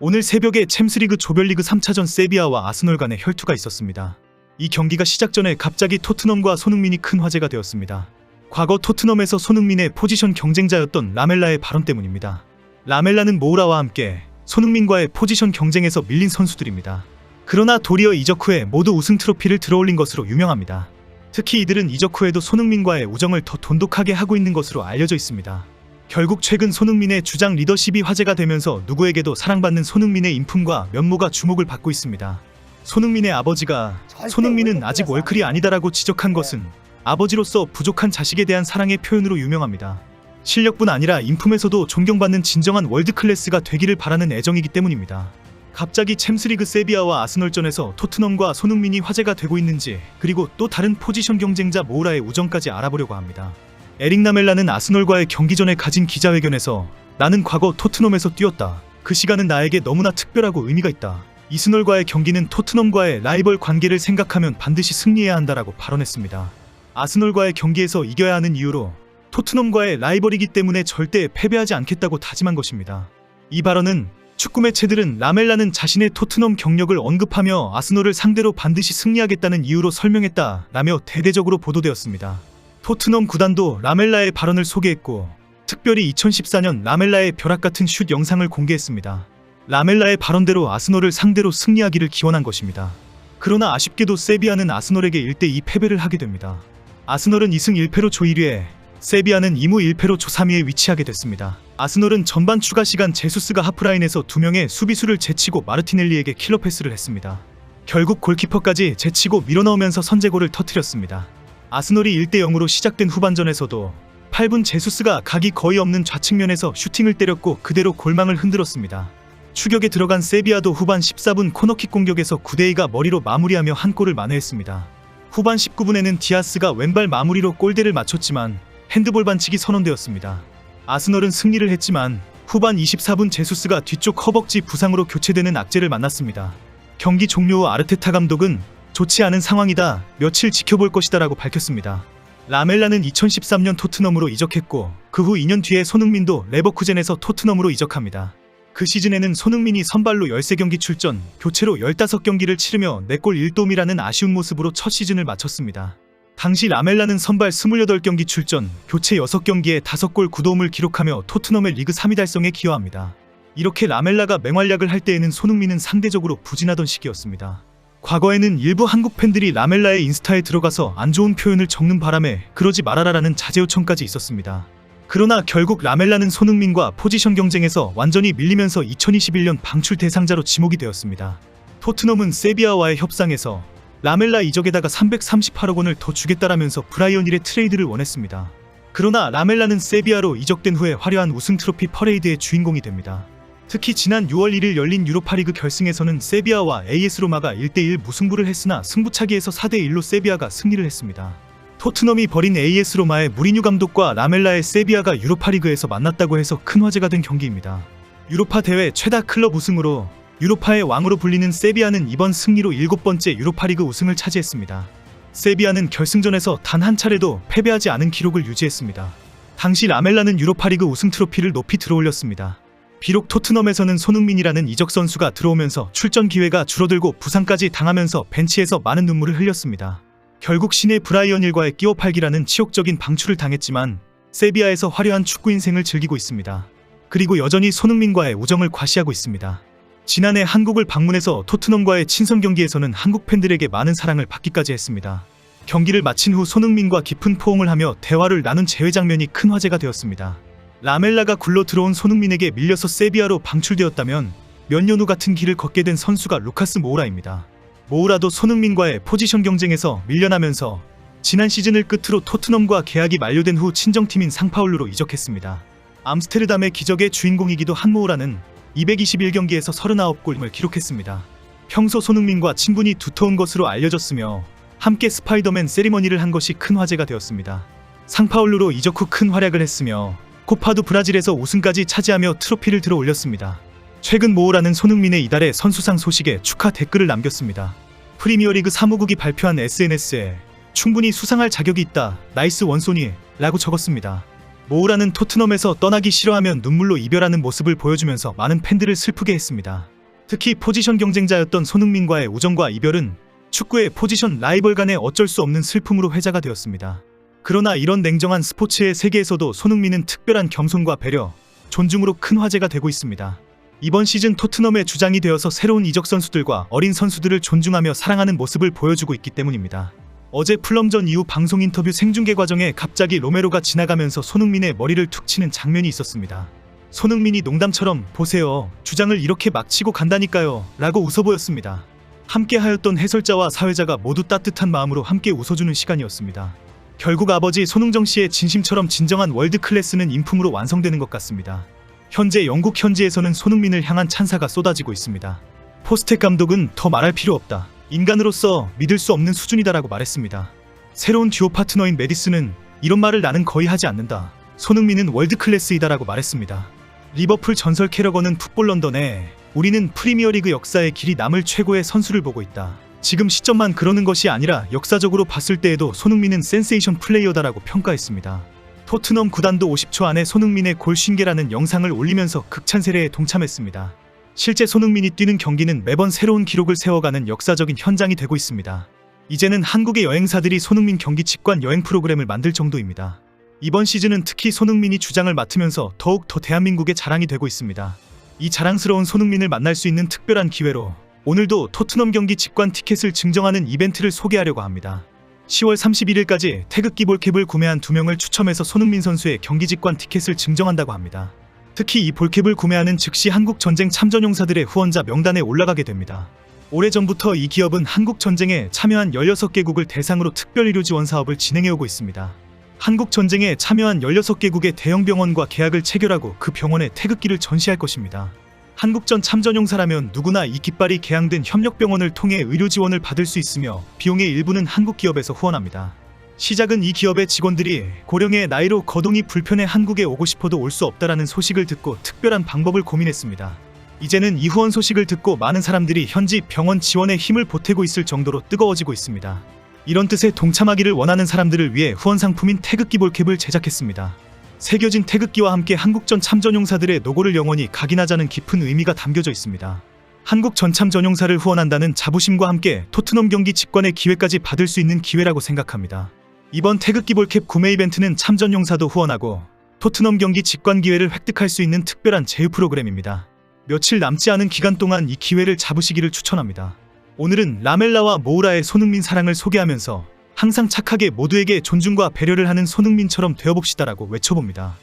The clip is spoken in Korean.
오늘 새벽에 챔스리그 조별리그 3차전 세비야와 아스널 간의 혈투가 있었습니다. 이 경기가 시작 전에 갑자기 토트넘과 손흥민이 큰 화제가 되었습니다. 과거 토트넘에서 손흥민의 포지션 경쟁자였던 라멜라의 발언 때문입니다. 라멜라는 모우라와 함께 손흥민과의 포지션 경쟁에서 밀린 선수들입니다. 그러나 도리어 이적 후에 모두 우승 트로피를 들어올린 것으로 유명합니다. 특히 이들은 이적 후에도 손흥민과의 우정을 더 돈독하게 하고 있는 것으로 알려져 있습니다. 결국 최근 손흥민의 주장 리더십이 화제가 되면서 누구에게도 사랑받는 손흥민의 인품과 면모가 주목을 받고 있습니다. 손흥민의 아버지가 손흥민은 아직 월클이 아니다라고 지적한 것은 아버지로서 부족한 자식에 대한 사랑의 표현으로 유명합니다. 실력뿐 아니라 인품에서도 존경받는 진정한 월드클래스가 되기를 바라는 애정이기 때문입니다. 갑자기 챔스리그 세비야와 아스널전에서 토트넘과 손흥민이 화제가 되고 있는지, 그리고 또 다른 포지션 경쟁자 모우라의 우정까지 알아보려고 합니다. 에릭 라멜라는 아스널과의 경기 전에 가진 기자회견에서 나는 과거 토트넘에서 뛰었다. 그 시간은 나에게 너무나 특별하고 의미가 있다. 아스널과의 경기는 토트넘과의 라이벌 관계를 생각하면 반드시 승리해야 한다라고 발언했습니다. 아스널과의 경기에서 이겨야 하는 이유로 토트넘과의 라이벌이기 때문에 절대 패배하지 않겠다고 다짐한 것입니다. 이 발언은 축구 매체들은 라멜라는 자신의 토트넘 경력을 언급하며 아스널을 상대로 반드시 승리하겠다는 이유로 설명했다라며 대대적으로 보도되었습니다. 토트넘 구단도 라멜라의 발언을 소개했고, 특별히 2014년 라멜라의 벼락같은 슛 영상을 공개했습니다. 라멜라의 발언대로 아스널을 상대로 승리하기를 기원한 것입니다. 그러나 아쉽게도 세비야는 아스널에게 1대2 패배를 하게 됩니다. 아스널은 2승 1패로 조 1위에, 세비야는 2무 1패로 조 3위에 위치하게 됐습니다. 아스널은 전반 추가 시간 제수스가 하프라인에서 2명의 수비수를 제치고 마르티넬리에게 킬러 패스를 했습니다. 결국 골키퍼까지 제치고 밀어넣으면서 선제골을 터뜨렸습니다. 아스널이 1대0으로 시작된 후반전에서도 8분 제수스가 각이 거의 없는 좌측면에서 슈팅을 때렸고 그대로 골망을 흔들었습니다. 추격에 들어간 세비야도 후반 14분 코너킥 공격에서 9대2가 머리로 마무리하며 한 골을 만회했습니다. 후반 19분에는 디아스가 왼발 마무리로 골대를 맞췄지만 핸드볼 반칙이 선언되었습니다. 아스널은 승리를 했지만 후반 24분 제수스가 뒤쪽 허벅지 부상으로 교체되는 악재를 만났습니다. 경기 종료 후 아르테타 감독은 좋지 않은 상황이다, 며칠 지켜볼 것이다 라고 밝혔습니다. 라멜라는 2013년 토트넘으로 이적했고 그 후 2년 뒤에 손흥민도 레버쿠젠에서 토트넘으로 이적합니다. 그 시즌에는 손흥민이 선발로 13경기 출전, 교체로 15경기를 치르며 4골 1도움이라는 아쉬운 모습으로 첫 시즌을 마쳤습니다. 당시 라멜라는 선발 28경기 출전, 교체 6경기에 5골 9도움을 기록하며 토트넘의 리그 3위 달성에 기여합니다. 이렇게 라멜라가 맹활약을 할 때에는 손흥민은 상대적으로 부진하던 시기였습니다. 과거에는 일부 한국 팬들이 라멜라의 인스타에 들어가서 안 좋은 표현을 적는 바람에 그러지 말아라라는 자제 요청까지 있었습니다. 그러나 결국 라멜라는 손흥민과 포지션 경쟁에서 완전히 밀리면서 2021년 방출 대상자로 지목이 되었습니다. 토트넘은 세비야와의 협상에서 라멜라 이적에다가 338억 원을 더 주겠다라면서 브라이언 힐의 트레이드를 원했습니다. 그러나 라멜라는 세비야로 이적된 후에 화려한 우승 트로피 퍼레이드의 주인공이 됩니다. 특히 지난 6월 1일 열린 유로파리그 결승에서는 세비야와 AS 로마가 1대1 무승부를 했으나 승부차기에서 4대1로 세비야가 승리를 했습니다. 토트넘이 버린 AS 로마의 무리뉴 감독과 라멜라의 세비야가 유로파리그에서 만났다고 해서 큰 화제가 된 경기입니다. 유로파 대회 최다 클럽 우승으로 유로파의 왕으로 불리는 세비야는 이번 승리로 7번째 유로파리그 우승을 차지했습니다. 세비야는 결승전에서 단 한 차례도 패배하지 않은 기록을 유지했습니다. 당시 라멜라는 유로파리그 우승 트로피를 높이 들어올렸습니다. 비록 토트넘에서는 손흥민이라는 이적 선수가 들어오면서 출전 기회가 줄어들고 부상까지 당하면서 벤치에서 많은 눈물을 흘렸습니다. 결국 신의 브라이언 힐과의 끼워 팔기라는 치욕적인 방출을 당했지만 세비야에서 화려한 축구 인생을 즐기고 있습니다. 그리고 여전히 손흥민과의 우정을 과시하고 있습니다. 지난해 한국을 방문해서 토트넘과의 친선 경기에서는 한국 팬들에게 많은 사랑을 받기까지 했습니다. 경기를 마친 후 손흥민과 깊은 포옹을 하며 대화를 나눈 재회 장면이 큰 화제가 되었습니다. 라멜라가 굴러 들어온 손흥민에게 밀려서 세비야로 방출되었다면 몇 년 후 같은 길을 걷게 된 선수가 루카스 모우라입니다. 모우라도 손흥민과의 포지션 경쟁에서 밀려나면서 지난 시즌을 끝으로 토트넘과 계약이 만료된 후 친정팀인 상파울루로 이적했습니다. 암스테르담의 기적의 주인공이기도 한 모우라는 221경기에서 39골을 기록했습니다. 평소 손흥민과 친분이 두터운 것으로 알려졌으며 함께 스파이더맨 세리머니를 한 것이 큰 화제가 되었습니다. 상파울루로 이적 후 큰 활약을 했으며 코파도 브라질에서 우승까지 차지하며 트로피를 들어 올렸습니다. 최근 모우라는 손흥민의 이달의 선수상 소식에 축하 댓글을 남겼습니다. 프리미어리그 사무국이 발표한 SNS에 충분히 수상할 자격이 있다, 나이스 원소니 라고 적었습니다. 모우라는 토트넘에서 떠나기 싫어하면 눈물로 이별하는 모습을 보여주면서 많은 팬들을 슬프게 했습니다. 특히 포지션 경쟁자였던 손흥민과의 우정과 이별은 축구의 포지션 라이벌 간의 어쩔 수 없는 슬픔으로 회자가 되었습니다. 그러나 이런 냉정한 스포츠의 세계에서도 손흥민은 특별한 겸손과 배려, 존중으로 큰 화제가 되고 있습니다. 이번 시즌 토트넘의 주장이 되어서 새로운 이적 선수들과 어린 선수들을 존중하며 사랑하는 모습을 보여주고 있기 때문입니다. 어제 풀럼전 이후 방송 인터뷰 생중계 과정에 갑자기 로메로가 지나가면서 손흥민의 머리를 툭 치는 장면이 있었습니다. 손흥민이 농담처럼 "보세요, 주장을 이렇게 막 치고 간다니까요" 라고 웃어 보였습니다. 함께 하였던 해설자와 사회자가 모두 따뜻한 마음으로 함께 웃어주는 시간이었습니다. 결국 아버지 손흥정 씨의 진심처럼 진정한 월드 클래스는 인품으로 완성되는 것 같습니다. 현재 영국 현지에서는 손흥민을 향한 찬사가 쏟아지고 있습니다. 포스텍 감독은 "더 말할 필요 없다. 인간으로서 믿을 수 없는 수준이다라고 말했습니다. 새로운 듀오 파트너인 메디슨은 "이런 말을 나는 거의 하지 않는다. 손흥민은 월드 클래스이다라고 말했습니다. 리버풀 전설 캐러건은 풋볼 런던에 "우리는 프리미어리그 역사에 길이 남을 최고의 선수를 보고 있다. 지금 시점만 그러는 것이 아니라 역사적으로 봤을 때에도 손흥민은 센세이션 플레이어다라고 평가했습니다. 토트넘 구단도 50초 안에 손흥민의 골 50개라는 영상을 올리면서 극찬 세례에 동참했습니다. 실제 손흥민이 뛰는 경기는 매번 새로운 기록을 세워가는 역사적인 현장이 되고 있습니다. 이제는 한국의 여행사들이 손흥민 경기 직관 여행 프로그램을 만들 정도입니다. 이번 시즌은 특히 손흥민이 주장을 맡으면서 더욱 더 대한민국의 자랑이 되고 있습니다. 이 자랑스러운 손흥민을 만날 수 있는 특별한 기회로 오늘도 토트넘 경기 직관 티켓을 증정하는 이벤트를 소개하려고 합니다. 10월 31일까지 태극기 볼캡을 구매한 2명을 추첨해서 손흥민 선수의 경기 직관 티켓을 증정한다고 합니다. 특히 이 볼캡을 구매하는 즉시 한국전쟁 참전용사들의 후원자 명단에 올라가게 됩니다. 오래전부터 이 기업은 한국전쟁에 참여한 16개국을 대상으로 특별의료 지원 사업을 진행해오고 있습니다. 한국전쟁에 참여한 16개국의 대형 병원과 계약을 체결하고 그 병원에 태극기를 전시할 것입니다. 한국전 참전용사라면 누구나 이 깃발이 개양된 협력병원을 통해 의료 지원을 받을 수 있으며 비용의 일부는 한국 기업에서 후원합니다. 시작은 이 기업의 직원들이 고령의 나이로 거동이 불편해 한국에 오고 싶어도 올 수 없다라는 소식을 듣고 특별한 방법을 고민했습니다. 이제는 이 후원 소식을 듣고 많은 사람들이 현지 병원 지원에 힘을 보태고 있을 정도로 뜨거워지고 있습니다. 이런 뜻에 동참하기를 원하는 사람들을 위해 후원 상품인 태극기 볼캡을 제작했습니다. 새겨진 태극기와 함께 한국전 참전용사들의 노고를 영원히 각인하자는 깊은 의미가 담겨져 있습니다. 한국 전참 전용사를 후원한다는 자부심과 함께 토트넘 경기 직관의 기회까지 받을 수 있는 기회라고 생각합니다. 이번 태극기 볼캡 구매 이벤트는 참전용사도 후원하고 토트넘 경기 직관 기회를 획득할 수 있는 특별한 제휴 프로그램입니다. 며칠 남지 않은 기간 동안 이 기회를 잡으시기를 추천합니다. 오늘은 라멜라와 모우라의 손흥민 사랑을 소개하면서 항상 착하게 모두에게 존중과 배려를 하는 손흥민처럼 되어봅시다라고 외쳐봅니다.